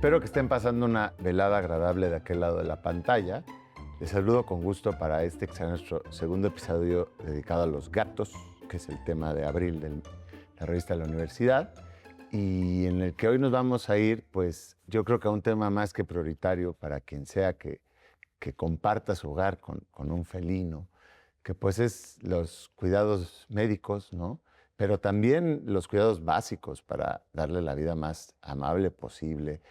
Espero que estén pasando una velada agradable de aquel lado de la pantalla. Les saludo con gusto para este que será nuestro segundo episodio dedicado a los gatos, que es el tema de abril de la revista de la universidad, y en el que hoy nos vamos a ir, pues yo creo que a un tema más que prioritario para quien sea que comparta su hogar con un felino, que pues es los cuidados médicos, ¿no? Pero también los cuidados básicos para darle la vida más amable posible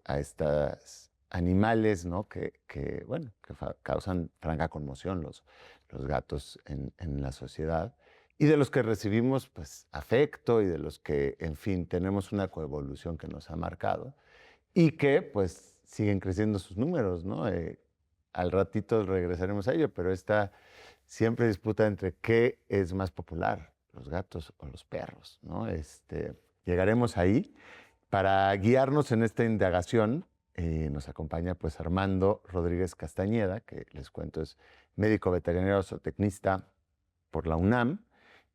a estos animales, ¿no? Bueno, que causan franca conmoción los gatos en la sociedad, y de los que recibimos pues afecto y de los que, en fin, tenemos una coevolución que nos ha marcado y que pues siguen creciendo sus números, ¿no? Al ratito regresaremos a ello, pero esta siempre disputa entre qué es más popular, los gatos o los perros, ¿no? Llegaremos ahí. Para guiarnos en esta indagación nos acompaña pues Armando Rodríguez Castañeda, que les cuento es médico veterinario zootecnista por la UNAM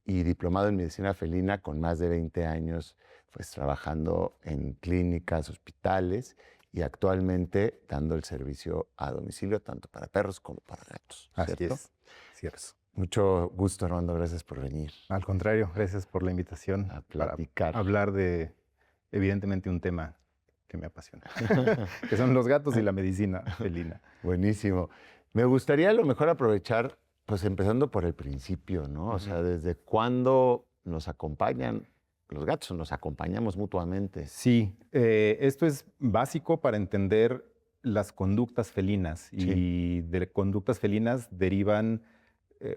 y diplomado en medicina felina con más de 20 años pues trabajando en clínicas, hospitales y actualmente dando el servicio a domicilio tanto para perros como para gatos. Así ¿Cierto? es, cierto. Mucho gusto, Armando. Gracias por venir. Al contrario, gracias por la invitación A platicar. para hablar de, evidentemente, un tema que me apasiona, que son los gatos y la medicina felina. Buenísimo. Me gustaría a lo mejor aprovechar, pues empezando por el principio, ¿no? O sea, ¿desde cuándo nos acompañan los gatos o nos acompañamos mutuamente? Sí, esto es básico para entender las conductas felinas y de conductas felinas derivan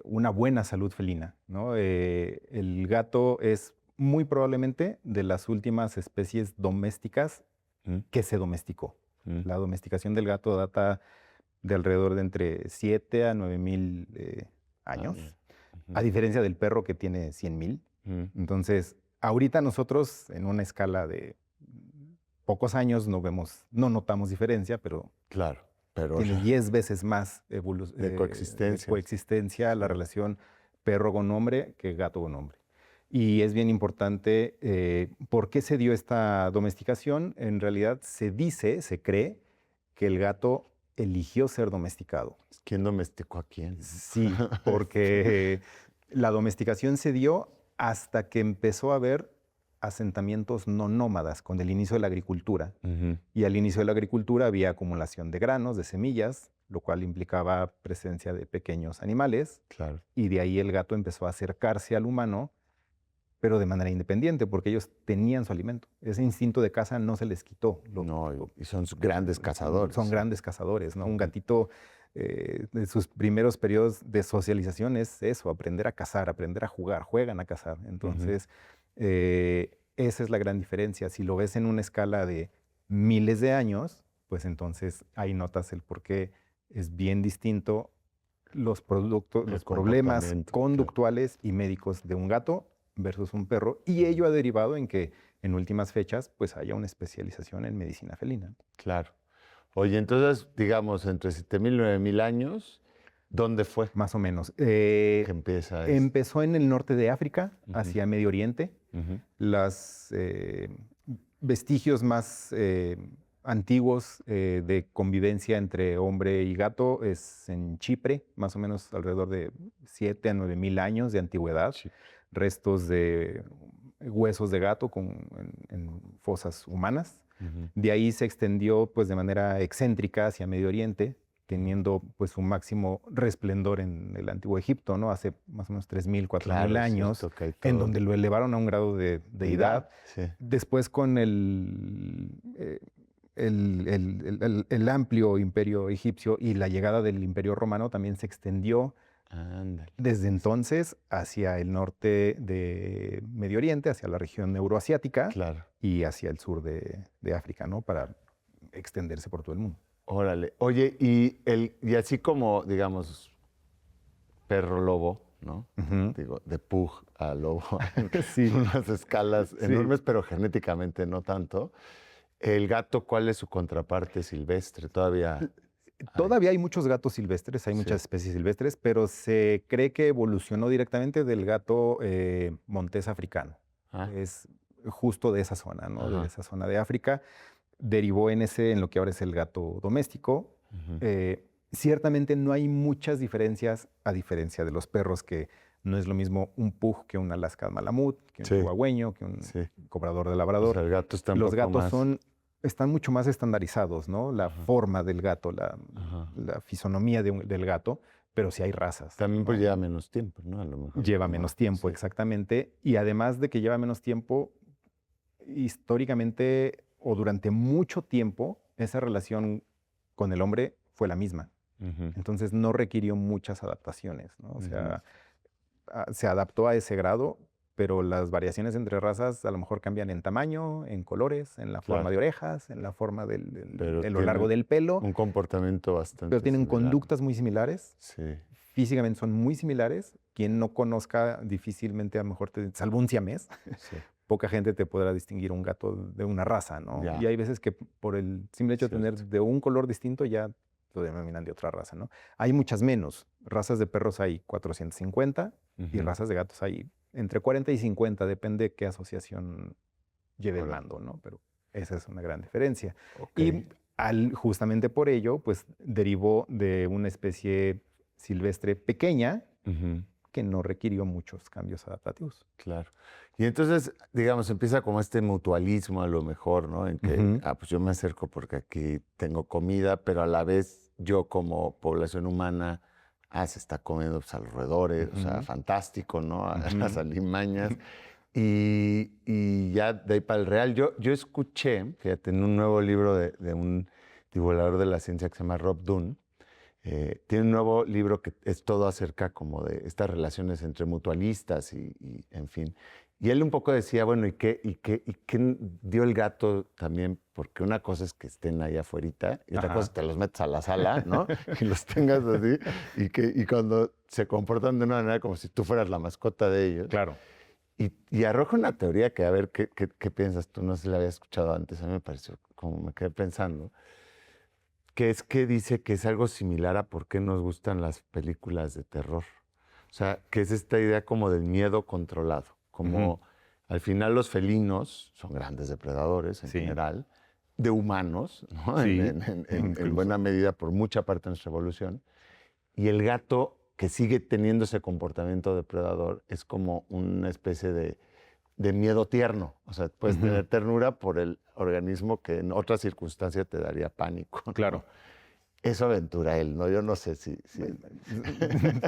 una buena salud felina, ¿no? El gato es muy probablemente de las últimas especies domésticas que se domesticó. La domesticación del gato data de alrededor de entre 7 a 9,000 años, a diferencia del perro que tiene 100,000. Entonces, ahorita nosotros en una escala de pocos años no notamos diferencia, pero claro, pero tiene 10 veces más de coexistencia. de coexistencia la relación perro con hombre que gato con hombre. Y es bien importante, ¿por qué se dio esta domesticación? En realidad se cree que el gato eligió ser domesticado. ¿Quién domesticó a quién? Sí, porque la domesticación se dio hasta que empezó a haber asentamientos no nómadas con el inicio de la agricultura. Y al inicio de la agricultura había acumulación de granos, de semillas, lo cual implicaba presencia de pequeños animales. Claro. Y de ahí el gato empezó a acercarse al humano, pero de manera independiente, porque ellos tenían su alimento. Ese instinto de caza no se les quitó. Y son grandes cazadores. Son grandes cazadores, ¿no? Un gatito, de sus primeros periodos de socialización es eso, aprender a cazar, aprender a jugar, juegan a cazar. Entonces, esa es la gran diferencia. Si lo ves en una escala de miles de años, pues entonces ahí notas el por qué es bien distinto los problemas conductuales y médicos de un gato versus un perro, y ello ha derivado en que en últimas fechas pues haya una especialización en medicina felina. Claro. Oye, entonces, digamos, entre 7,000 y 9,000 años, ¿dónde fue? Más o menos. Que empieza empezó en el norte de África, hacia Medio Oriente. Los vestigios más antiguos de convivencia entre hombre y gato es en Chipre, más o menos alrededor de 7 a 9,000 años de antigüedad. Sí. Restos de huesos de gato en fosas humanas. De ahí se extendió pues de manera excéntrica hacia Medio Oriente, teniendo pues un máximo resplendor en el antiguo Egipto, ¿no? Hace más o menos 3,000, 4,000 años, en donde lo elevaron a un grado de deidad. Sí. Después con el amplio imperio egipcio y la llegada del imperio romano también se extendió desde entonces hacia el norte de Medio Oriente, hacia la región euroasiática y hacia el sur de África, ¿no? Para extenderse por todo el mundo. Órale. Oye, y así como, digamos, perro lobo, ¿no? Digo, de pug a lobo, sí. Unas escalas enormes, pero genéticamente no tanto. El gato, ¿cuál es su contraparte silvestre? Todavía hay muchos gatos silvestres, hay muchas especies silvestres, pero se cree que evolucionó directamente del gato montés africano. Es justo de esa zona, ¿no? De esa zona de África. derivó en lo que ahora es el gato doméstico. Ciertamente no hay muchas diferencias, a diferencia de los perros, que no es lo mismo un pug que un Alaska Malamut, que un chihuahueño, que un cobrador de labrador. O sea, el gato está un Los poco gatos más... están mucho más estandarizados, ¿no? La forma del gato, la fisonomía del gato, pero sí hay razas. También pues ¿no? lleva menos tiempo, ¿no? A lo mejor. Lleva menos tiempo, exactamente. Y además de que lleva menos tiempo, históricamente o durante mucho tiempo, esa relación con el hombre fue la misma. Entonces no requirió muchas adaptaciones, ¿no? O sea, se adaptó a ese grado, pero las variaciones entre razas a lo mejor cambian en tamaño, en colores, en la forma de orejas, en la forma de lo largo del pelo. Un comportamiento bastante Pero tienen similar. conductas muy similares. Sí. Físicamente son muy similares. Quien no conozca difícilmente, a lo mejor, salvo un siamés, poca gente te podrá distinguir un gato de una raza, ¿no? Y hay veces que por el simple hecho de tener de un color distinto ya lo denominan de otra raza, ¿no? Hay muchas menos. Razas de perros hay 450 y razas de gatos hay entre 40 y 50, depende qué asociación lleve el mando, ¿no? Pero esa es una gran diferencia. Y justamente por ello, pues derivó de una especie silvestre pequeña que no requirió muchos cambios adaptativos. Claro. Y entonces, digamos, empieza como este mutualismo a lo mejor, ¿no? En que, pues yo me acerco porque aquí tengo comida, pero a la vez yo como población humana, se está comiendo pues, a los roedores, o sea, fantástico, ¿no? A las alimañas. Y ya de ahí para el real, yo escuché, fíjate, en un nuevo libro de un divulgador de la ciencia que se llama Rob Dunn, tiene un nuevo libro que es todo acerca como de estas relaciones entre mutualistas y en fin. Y él un poco decía, bueno, ¿y qué dio el gato también? Porque una cosa es que estén ahí afuerita y otra cosa es que te los metes a la sala, ¿no? Y los tengas así y cuando se comportan de una manera como si tú fueras la mascota de ellos. Claro. Y arroja una teoría que a ver qué piensas tú, no sé si la había escuchado antes, a mí me pareció, como me quedé pensando, que es que dice que es algo similar a por qué nos gustan las películas de terror. O sea, que es esta idea como del miedo controlado. Como al final los felinos son grandes depredadores en general, de humanos, ¿no? En buena medida por mucha parte de nuestra evolución. Y el gato, que sigue teniendo ese comportamiento depredador, es como una especie de miedo tierno. O sea, puedes tener ternura por el organismo que en otra circunstancia te daría pánico, ¿no? Claro. Eso aventura él, ¿no? Yo no sé si...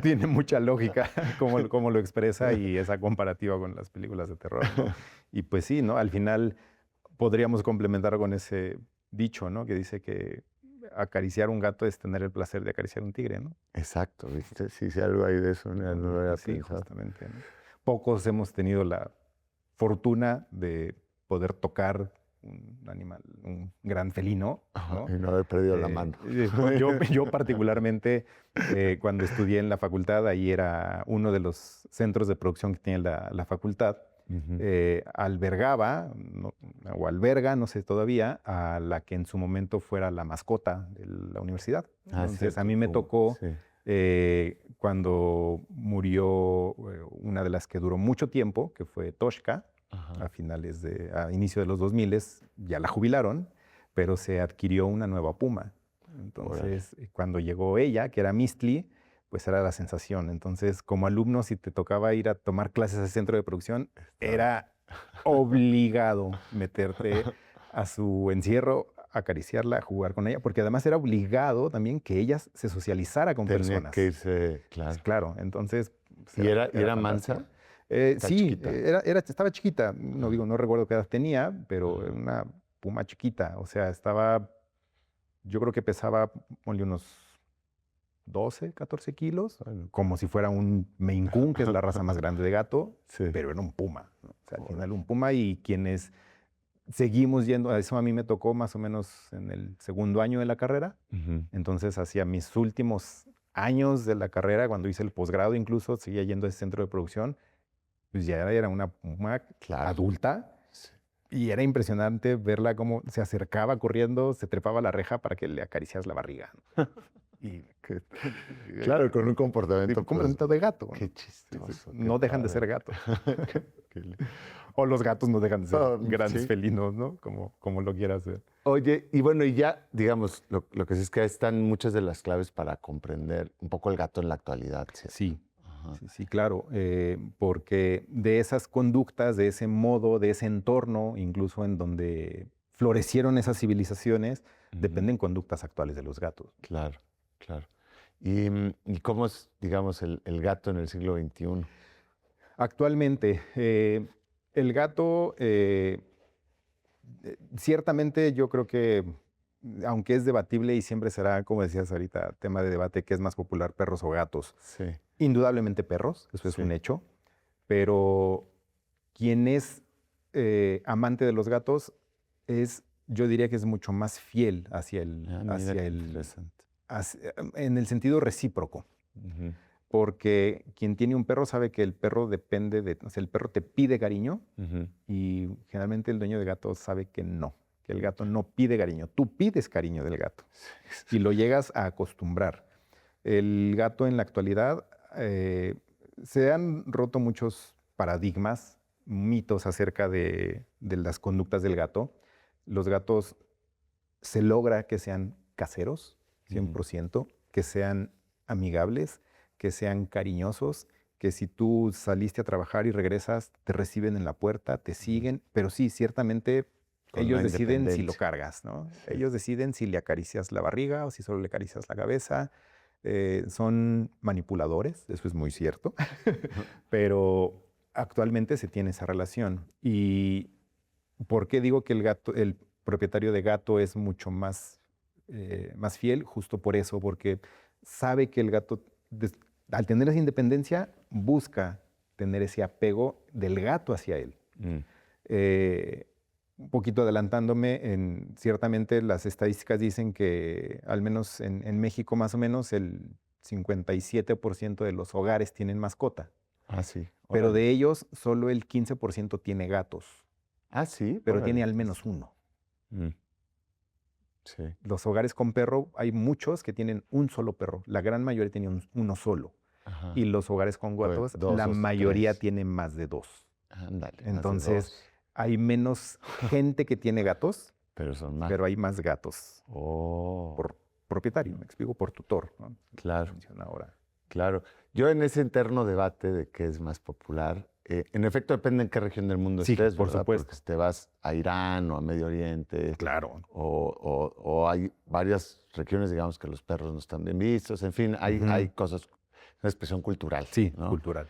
Tiene mucha lógica cómo lo expresa y esa comparativa con las películas de terror, ¿no? Y pues sí, ¿no? Al final podríamos complementar con ese dicho, ¿no? Que dice que acariciar un gato es tener el placer de acariciar un tigre, ¿no? Exacto, ¿viste? Sí, algo hay de eso, no lo había sí, pensado. Justamente, ¿no? Pocos hemos tenido la fortuna de poder tocar un animal, un gran felino, ¿no? Y no haber perdido la mano. Yo particularmente, cuando estudié en la facultad, ahí era uno de los centros de producción que tiene la facultad, albergaba, o alberga, no sé todavía, a la que en su momento fuera la mascota de la universidad. Entonces, a mí me tocó, cuando murió una de las que duró mucho tiempo, que fue Toshka, a inicio de los 2000, ya la jubilaron, pero se adquirió una nueva puma. Entonces, cuando llegó ella, que era Mistli, pues era la sensación. Entonces, como alumno, si te tocaba ir a tomar clases al centro de producción, era obligado meterte a su encierro, acariciarla, jugar con ella, porque además era obligado también que ella se socializara con personas. Tenía que irse, claro. Claro, entonces... ¿Y era mansa? Sí, estaba chiquita. No recuerdo qué edad tenía, pero era una puma chiquita. O sea, yo creo que pesaba, ponle unos 12, 14 kilos, como si fuera un Maine Coon, que es la raza más grande de gato, pero era un puma, ¿no? O sea, al final un puma, y quienes seguimos yendo, a eso a mí me tocó más o menos en el segundo año de la carrera. Entonces, hacia mis últimos años de la carrera, cuando hice el posgrado incluso, seguía yendo a ese centro de producción, pues ya era una puma adulta, y era impresionante verla cómo se acercaba corriendo, se trepaba a la reja para que le acaricias la barriga. Claro, con un comportamiento. Un comportamiento de gato. Qué chistoso. No dejan de ser gatos. O los gatos no dejan de ser grandes sí. felinos, ¿no? Como lo quieras ver. Oye, y bueno, y ya, digamos, lo que sí es que están muchas de las claves para comprender un poco el gato en la actualidad, ¿cierto? Sí, sí, claro, porque de esas conductas, de ese modo, de ese entorno, incluso en donde florecieron esas civilizaciones, dependen conductas actuales de los gatos. Claro, claro. ¿Y cómo es, digamos, el gato en el siglo XXI? Actualmente, el gato, ciertamente yo creo que, aunque es debatible y siempre será, como decías ahorita, tema de debate, ¿qué es más popular, perros o gatos? Sí. Indudablemente perros, eso es un hecho, pero quien es amante de los gatos yo diría que es mucho más fiel hacia en el sentido recíproco. Porque quien tiene un perro sabe que el perro el perro te pide cariño y generalmente el dueño de gato sabe que el gato no pide cariño. Tú pides cariño del gato y lo llegas a acostumbrar. El gato en la actualidad se han roto muchos paradigmas, mitos acerca de las conductas del gato. Los gatos se logra que sean caseros, 100%, que sean amigables, que sean cariñosos, que si tú saliste a trabajar y regresas, te reciben en la puerta, te siguen, pero sí, ciertamente ellos deciden si lo cargas, ¿no? Sí. Ellos deciden si le acaricias la barriga o si solo le acaricias la cabeza. Son manipuladores, eso es muy cierto, pero actualmente se tiene esa relación. ¿Y por qué digo que el propietario de gato es mucho más fiel? Justo por eso, porque sabe que el gato, al tener esa independencia, busca tener ese apego del gato hacia él. Un poquito adelantándome, ciertamente las estadísticas dicen que al menos en México más o menos el 57% de los hogares tienen mascota. Ah, sí. Pero de ellos solo el 15% tiene gatos. Ah, sí. Pero tiene al menos uno. Sí. Los hogares con perro, hay muchos que tienen un solo perro. La gran mayoría tiene uno solo. Ajá. Y los hogares con gatos, la mayoría tiene más de dos. Ándale. Entonces, hay menos gente que tiene gatos, pero son más. Pero hay más gatos. Oh. Por propietario, me explico, por tutor, ¿no? Claro. Funciona ahora. Claro. Yo en ese eterno debate de qué es más popular, en efecto depende en qué región del mundo estés, por ¿verdad? supuesto. Porque si te vas a Irán o a Medio Oriente. Claro. O hay varias regiones, digamos, que los perros no están bien vistos. En fin, hay cosas, una expresión cultural. Sí, ¿no? cultural.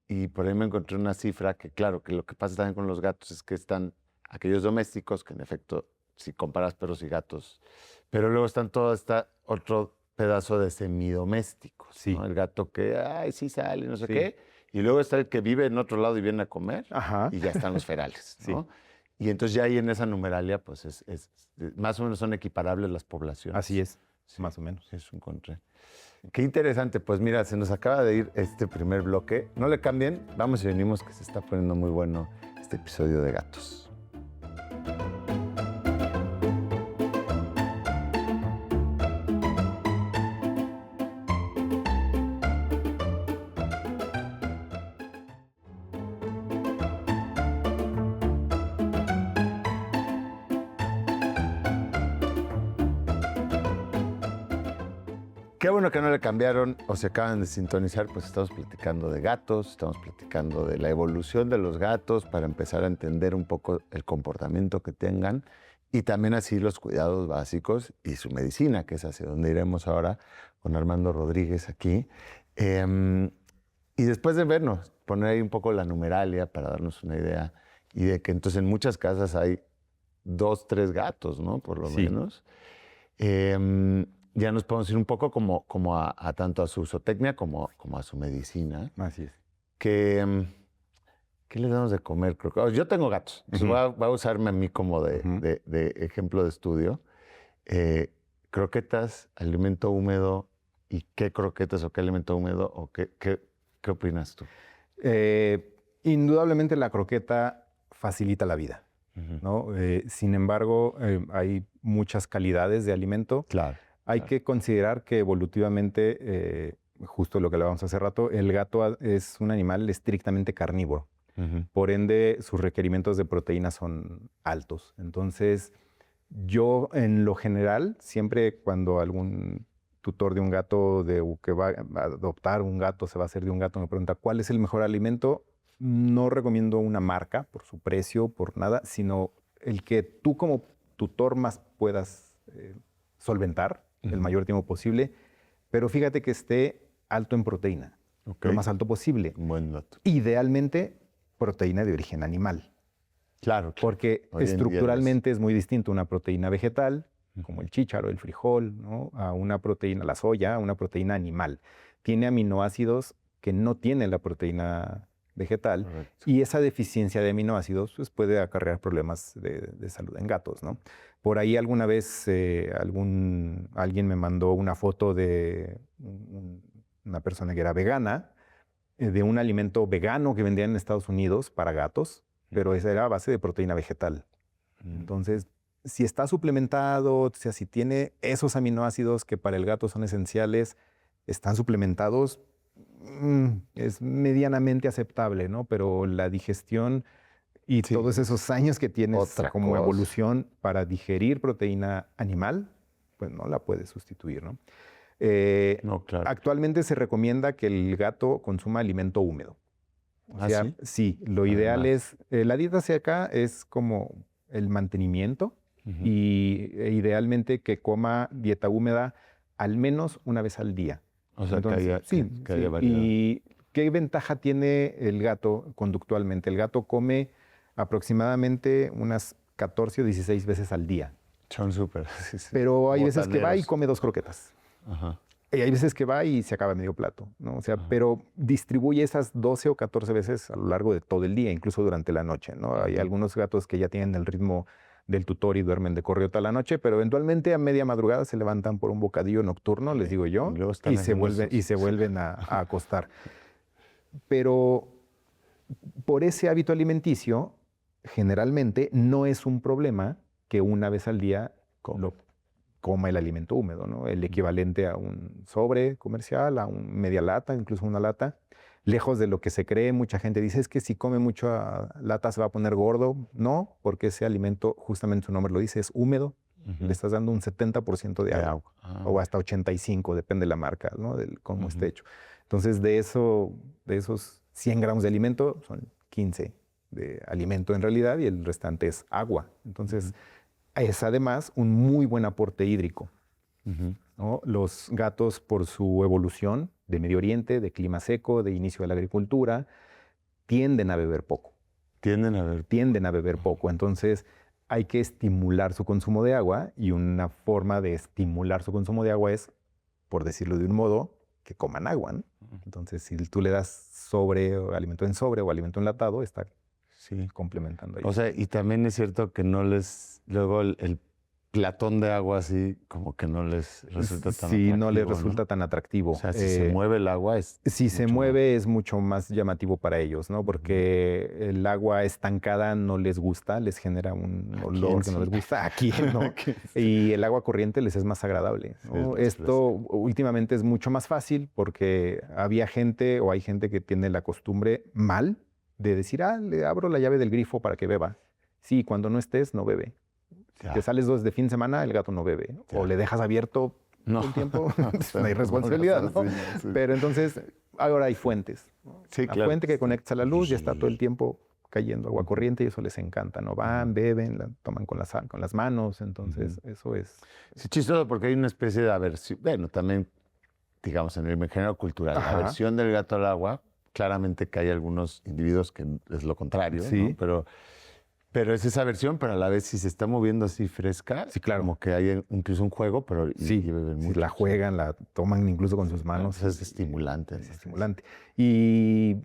Y por ahí me encontré una cifra que, claro, que lo que pasa también con los gatos es que están aquellos domésticos, que en efecto, si comparas perros y gatos, pero luego están todo otro pedazo de semidomésticos, sí. ¿no? El gato que, sí sale, no sé qué, y luego está el que vive en otro lado y viene a comer, y ya están los ferales, ¿no? Y entonces ya ahí en esa numeralia, pues más o menos son equiparables las poblaciones. Así es, más o menos. Eso encontré. Qué interesante, pues mira, se nos acaba de ir este primer bloque. No le cambien, vamos y venimos, que se está poniendo muy bueno este episodio de gatos. Qué bueno que no le cambiaron o se acaban de sintonizar, pues estamos platicando de gatos, estamos platicando de la evolución de los gatos para empezar a entender un poco el comportamiento que tengan y también así los cuidados básicos y su medicina, que es hacia donde iremos ahora con Armando Rodríguez aquí. Y después de vernos, poner ahí un poco la numeralia para darnos una idea y de que entonces en muchas casas hay 2, 3 gatos, ¿no? Por lo menos. Ya nos podemos ir un poco como a tanto a su zootecnia como a su medicina. Así es. ¿Qué les damos de comer? Yo tengo gatos. Entonces voy a usarme a mí como de ejemplo de estudio. Croquetas, alimento húmedo. ¿Y qué croquetas o qué alimento húmedo? ¿O qué opinas tú? Indudablemente la croqueta facilita la vida, ¿no? Sin embargo, hay muchas calidades de alimento. Claro. Hay que considerar que evolutivamente, justo lo que hablábamos hace rato, el gato es un animal estrictamente carnívoro. Por ende, sus requerimientos de proteína son altos. Entonces, yo en lo general, siempre cuando algún tutor de un gato que va a adoptar un gato, se va a hacer de un gato, me pregunta cuál es el mejor alimento, no recomiendo una marca por su precio, por nada, sino el que tú como tutor más puedas solventar el mayor tiempo posible, pero fíjate que esté alto en proteína, lo más alto posible. Buen dato. Idealmente, proteína de origen animal. Claro. Porque estructuralmente es muy distinto una proteína vegetal, como el chícharo, el frijol, ¿no? A una proteína, la soya, a una proteína animal. Tiene aminoácidos que no tiene la proteína vegetal. Correcto. Y esa deficiencia de aminoácidos pues, puede acarrear problemas de salud en gatos, ¿no? Por ahí alguna vez alguien me mandó una foto de una persona que era vegana, de un alimento vegano que vendían en Estados Unidos para gatos, pero esa era a base de proteína vegetal. Entonces, si está suplementado, o sea, si tiene esos aminoácidos que para el gato son esenciales, están suplementados, es medianamente aceptable, ¿no? Pero la digestión y todos esos años que tienes como evolución para digerir proteína animal, pues no la puedes sustituir, ¿no? No, claro. Actualmente se recomienda que el gato consuma alimento húmedo. O sea, sí, lo ideal es, la dieta hacia acá es como el mantenimiento y idealmente que coma dieta húmeda al menos una vez al día. O sea, entonces, que haya variedad. ¿Y qué ventaja tiene el gato conductualmente? El gato come aproximadamente unas 14 o 16 veces al día. Son súper. Pero hay veces que va y come 2 croquetas. Ajá. Y hay veces que va y se acaba medio plato, ¿no? O sea, pero distribuye esas 12 o 14 veces a lo largo de todo el día, incluso durante la noche, ¿no? Hay algunos gatos que ya tienen el ritmo del tutor y duermen de corrido toda la noche, pero eventualmente a media madrugada se levantan por un bocadillo nocturno, les digo yo, y se vuelven a acostar. Pero por ese hábito alimenticio, generalmente no es un problema que una vez al día coma el alimento húmedo, ¿no? El equivalente a un sobre comercial, a media lata, incluso una lata. Lejos de lo que se cree, mucha gente dice es que si come mucha lata se va a poner gordo. No, porque ese alimento, justamente su nombre lo dice, es húmedo. Le estás dando un 70% de agua, o hasta 85%, depende de la marca, ¿no? De cómo esté hecho. Entonces, de esos 100 gramos de alimento, son 15 de alimento en realidad y el restante es agua. Entonces, es además un muy buen aporte hídrico, ¿no? Los gatos, por su evolución de Medio Oriente, de clima seco, de inicio de la agricultura, tienden a beber poco. Tienden a beber poco. Entonces, hay que estimular su consumo de agua y una forma de estimular su consumo de agua es, por decirlo de un modo, que coman agua, ¿no? Entonces, si tú le das alimento en sobre o alimento enlatado, está complementando ahí. O sea, y también es cierto que luego el platón de agua así como que no les resulta tan atractivo. Sí, no les resulta tan atractivo. O sea, si se mueve el agua Si se mueve es mucho más llamativo para ellos, ¿no? Porque el agua estancada no les gusta, les genera un olor que no les gusta. ¿A quién no? Y el agua corriente les es más agradable, ¿no? Esto últimamente es mucho más fácil porque hay gente que tiene la costumbre mal de decir, le abro la llave del grifo para que beba. Sí, cuando no estés, no bebe. Si te sales de fin de semana, el gato no bebe. O le dejas abierto todo el tiempo, no hay responsabilidad, ¿no? Sí. Pero entonces, ahora hay fuentes. Sí, la fuente que conectas a la luz ya está todo el tiempo cayendo agua corriente y eso les encanta, ¿no? Van, beben, la toman con las manos, entonces eso es... Sí, chistoso porque hay una especie de aversión, bueno, también, digamos, en el género cultural, la aversión del gato al agua, claramente que hay algunos individuos que es lo contrario, ¿no? Pero es esa versión, pero a la vez si se está moviendo así fresca, claro, como que hay incluso un juego, pero y beben mucho. La juegan, la toman incluso con sus manos. Es estimulante. Es estimulante. Y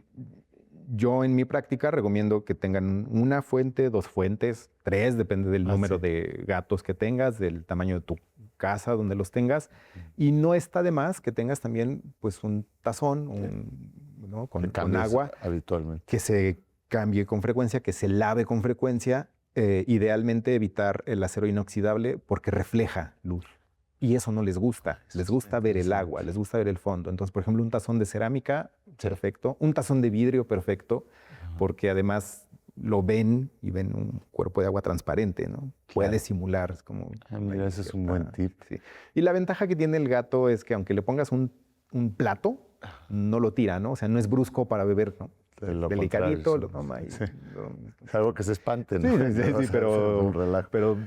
yo en mi práctica recomiendo que tengan una fuente, 2 fuentes, 3, depende del número de gatos que tengas, del tamaño de tu casa donde los tengas. Y no está de más que tengas también pues un tazón, ¿no? con agua. Habitualmente. Que se cambie con frecuencia, que se lave con frecuencia, idealmente evitar el acero inoxidable porque refleja luz. y eso no les gusta. Les gusta ver el agua, les gusta ver el fondo. Entonces, por ejemplo, un tazón de cerámica, perfecto. Un tazón de vidrio, perfecto, porque además lo ven y ven un cuerpo de agua transparente, ¿no? Puede simular. Es como, mira, ese es un buen tip. Sí. Y la ventaja que tiene el gato es que aunque le pongas un plato, no lo tira, ¿no? O sea, no es brusco para beber, ¿no? Delicadito, lo toma y... Sí. Es algo que se espante, ¿no? Sí, pero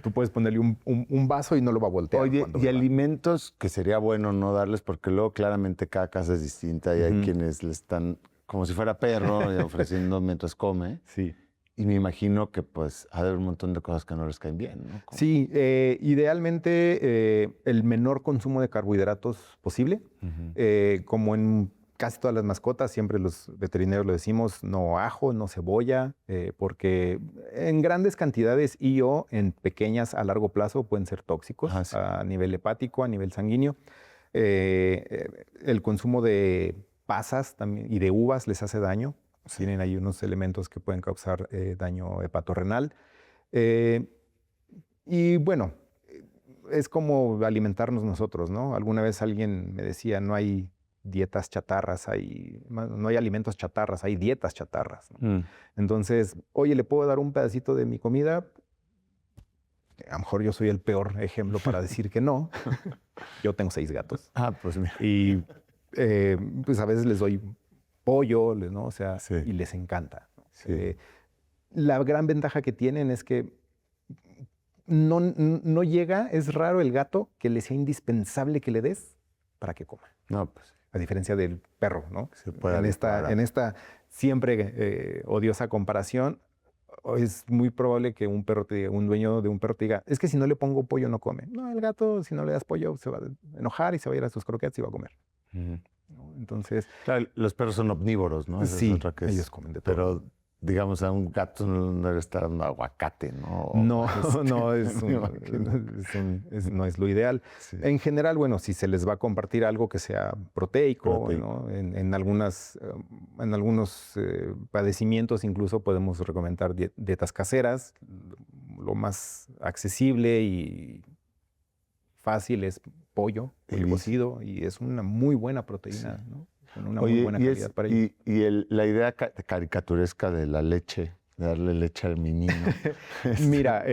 tú puedes ponerle un vaso y no lo va a voltear. Oye, y alimentos que sería bueno no darles, porque luego claramente cada casa es distinta y hay quienes le están como si fuera perro y ofreciendo mientras come. Sí. Y me imagino que pues ha de haber un montón de cosas que no les caen bien, ¿no? Sí, idealmente el menor consumo de carbohidratos posible, como en casi todas las mascotas, siempre los veterinarios lo decimos, no ajo, no cebolla, porque en grandes cantidades o en pequeñas a largo plazo pueden ser tóxicos a nivel hepático, a nivel sanguíneo. El consumo de pasas también, y de uvas les hace daño. Sí. Tienen ahí unos elementos que pueden causar daño hepatorrenal. Y bueno, es como alimentarnos nosotros, ¿no? Alguna vez alguien me decía, no hay dietas chatarras, no hay alimentos chatarras, hay dietas chatarras, ¿no? Entonces, oye, ¿le puedo dar un pedacito de mi comida? A lo mejor yo soy el peor ejemplo para decir que no. Yo tengo 6 gatos. Pues mira. Y pues a veces les doy pollo, ¿no? O sea, y les encanta. Sí. La gran ventaja que tienen es que no llega, es raro el gato que le sea indispensable que le des para que coma. No, pues. A diferencia del perro, ¿no? Se puede en esta siempre odiosa comparación, es muy probable que un perro te diga, un dueño de un perro te diga, es que si no le pongo pollo no come. No, el gato, si no le das pollo, se va a enojar y se va a ir a sus croquetas y va a comer. ¿No? Entonces... Claro, los perros son omnívoros, ¿no? Esa es otra que ellos comen de todo. Pero, digamos, a un gato no le está dando aguacate, ¿no? No es lo ideal. Sí. En general, bueno, si se les va a compartir algo que sea proteico. ¿No? En algunos padecimientos incluso podemos recomendar dietas caseras. Lo más accesible y fácil es pollo cocido y es una muy buena proteína, sí. ¿no? Con una muy buena calidad para ellos. La idea caricaturesca de la leche, de darle leche al menino. Mira,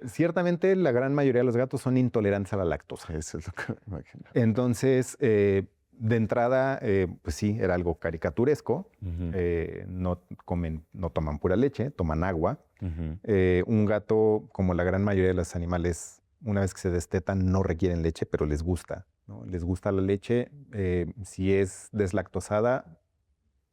ciertamente la gran mayoría de los gatos son intolerantes a la lactosa. Eso es lo que me imagino. Entonces, de entrada, pues sí, era algo caricaturesco. No toman pura leche, toman agua. Un gato, como la gran mayoría de los animales, una vez que se destetan, no requieren leche, pero les gusta, ¿no? Les gusta la leche. Si es deslactosada,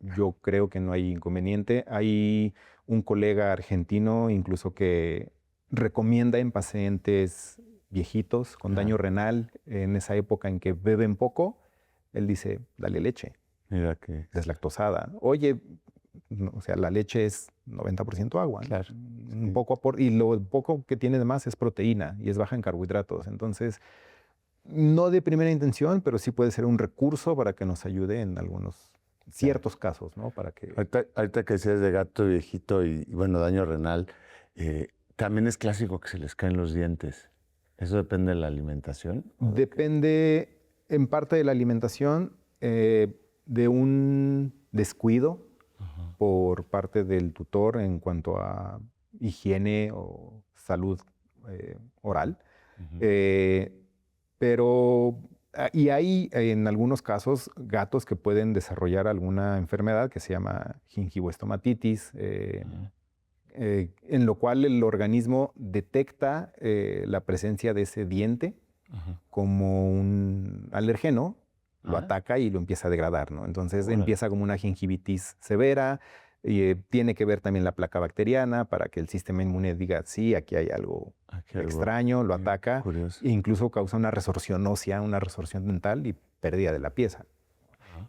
yo creo que no hay inconveniente. Hay un colega argentino incluso que recomienda en pacientes viejitos con daño renal, en esa época en que beben poco, él dice, dale leche. Mira que... deslactosada. Oye, o sea, la leche es 90% agua. Claro. Un poco y lo poco que tiene de más es proteína y es baja en carbohidratos. Entonces, no de primera intención, pero sí puede ser un recurso para que nos ayude en ciertos casos, ¿no? Para que... Ahorita que decías de gato viejito y bueno, daño renal, también es clásico que se les caen los dientes. ¿Eso depende de la alimentación? Depende en parte de la alimentación, de un descuido por parte del tutor en cuanto a higiene o salud oral. Y hay en algunos casos gatos que pueden desarrollar alguna enfermedad que se llama gingivoestomatitis, en lo cual el organismo detecta la presencia de ese diente como un alergeno, lo ataca y lo empieza a degradar, ¿no? Entonces empieza como una gingivitis severa, y tiene que ver también la placa bacteriana para que el sistema inmune diga, sí, aquí hay algo extraño, lo ataca, e incluso causa una resorción ósea, una resorción dental y pérdida de la pieza.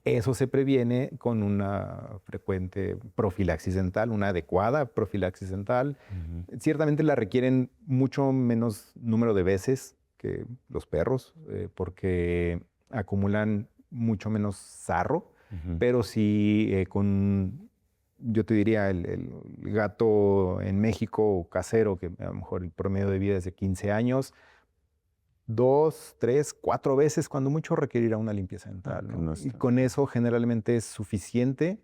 Eso se previene con una frecuente profilaxis dental, una adecuada profilaxis dental. Ciertamente la requieren mucho menos número de veces que los perros, porque acumulan mucho menos sarro, pero sí yo te diría, el gato en México casero, que a lo mejor el promedio de vida es de 15 años, 2, 3, 4 veces, cuando mucho requerirá una limpieza dental, ¿no? No Y está. con eso generalmente es suficiente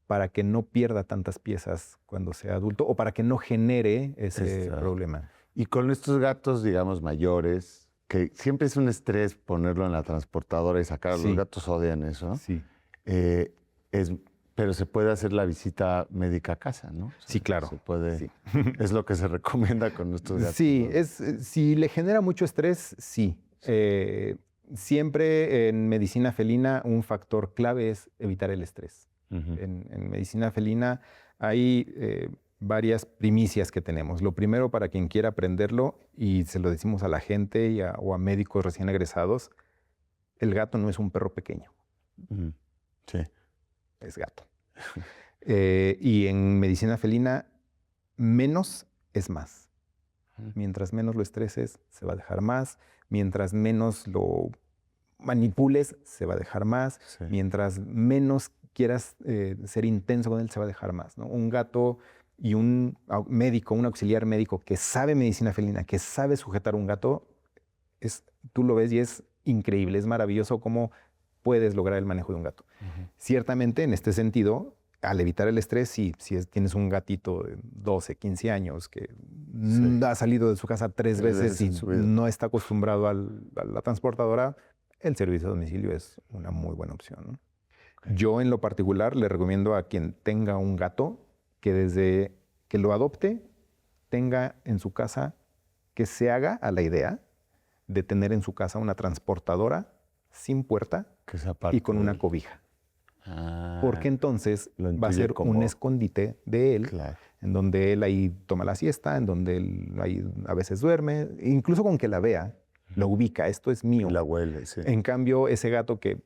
para que no pierda tantas piezas cuando sea adulto o para que no genere ese Exacto. problema. Y con estos gatos, digamos, mayores, que siempre es un estrés ponerlo en la transportadora y sacar. Sí. Los gatos odian eso. Sí. Pero se puede hacer la visita médica a casa, ¿no? O sea, Sí, claro. Se puede, Sí. Es lo que se recomienda con estos gatos. Sí, ¿no? si le genera mucho estrés, sí. Siempre en medicina felina un factor clave es evitar el estrés. Ujú. En medicina felina hay varias primicias que tenemos. Lo primero, para quien quiera aprenderlo, y se lo decimos a la gente o a médicos recién egresados, el gato no es un perro pequeño, Ujú. Sí. es gato. Y en medicina felina, menos es más. Mientras menos lo estreses, se va a dejar más. Mientras menos lo manipules, se va a dejar más. Sí. Mientras menos quieras ser intenso con él, se va a dejar más, ¿no? Un gato y un médico, un auxiliar médico que sabe medicina felina, que sabe sujetar un gato, tú lo ves y es increíble, es maravilloso cómo puedes lograr el manejo de un gato. Ujú. Ciertamente, en este sentido, al evitar el estrés, si tienes un gatito de 12, 15 años que Sí. ha salido de su casa 3 Tres veces veces en y su vida. no está acostumbrado a la transportadora, el servicio a domicilio es una muy buena opción, ¿no? Ok. Yo, en lo particular, le recomiendo a quien tenga un gato que desde que lo adopte, tenga en su casa, que se haga a la idea de tener en su casa una transportadora sin puerta Que sea parte y con una del- cobija. Ah, Porque entonces lo va a intuye ser como- un escondite de él, Claro. en donde él ahí toma la siesta, en donde él ahí a veces duerme, incluso con que la vea, lo ubica, esto es mío. Y la huele, sí. En cambio, ese gato que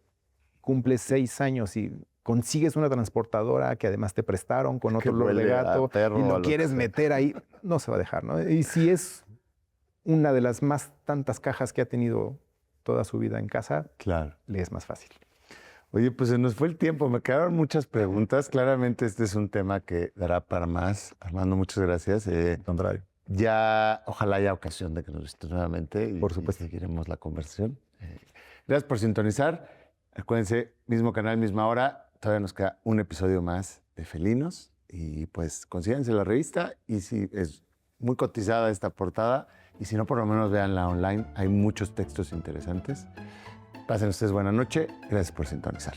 cumple 6 años y consigues una transportadora que además te prestaron con Que otro olor de huele a gato perro y o a lo lo que quieres sea. meter ahí, no se va a dejar, ¿no? Y si es una de las más tantas cajas que ha tenido toda su vida en casa, Claro. le es más fácil. Oye, pues se nos fue el tiempo, me quedaron muchas preguntas. Claramente este es un tema que dará para más. Armando, muchas gracias. Al contrario. Ya, ojalá haya ocasión de que nos visites nuevamente Por supuesto. y seguiremos la conversación. Gracias por sintonizar. Acuérdense, mismo canal, misma hora. Todavía nos queda un episodio más de Felinos. Y pues consíganse la revista. Y si es muy cotizada esta portada, y si no, por lo menos véanla online. Hay muchos textos interesantes. Pasen ustedes buena noche. Gracias por sintonizar.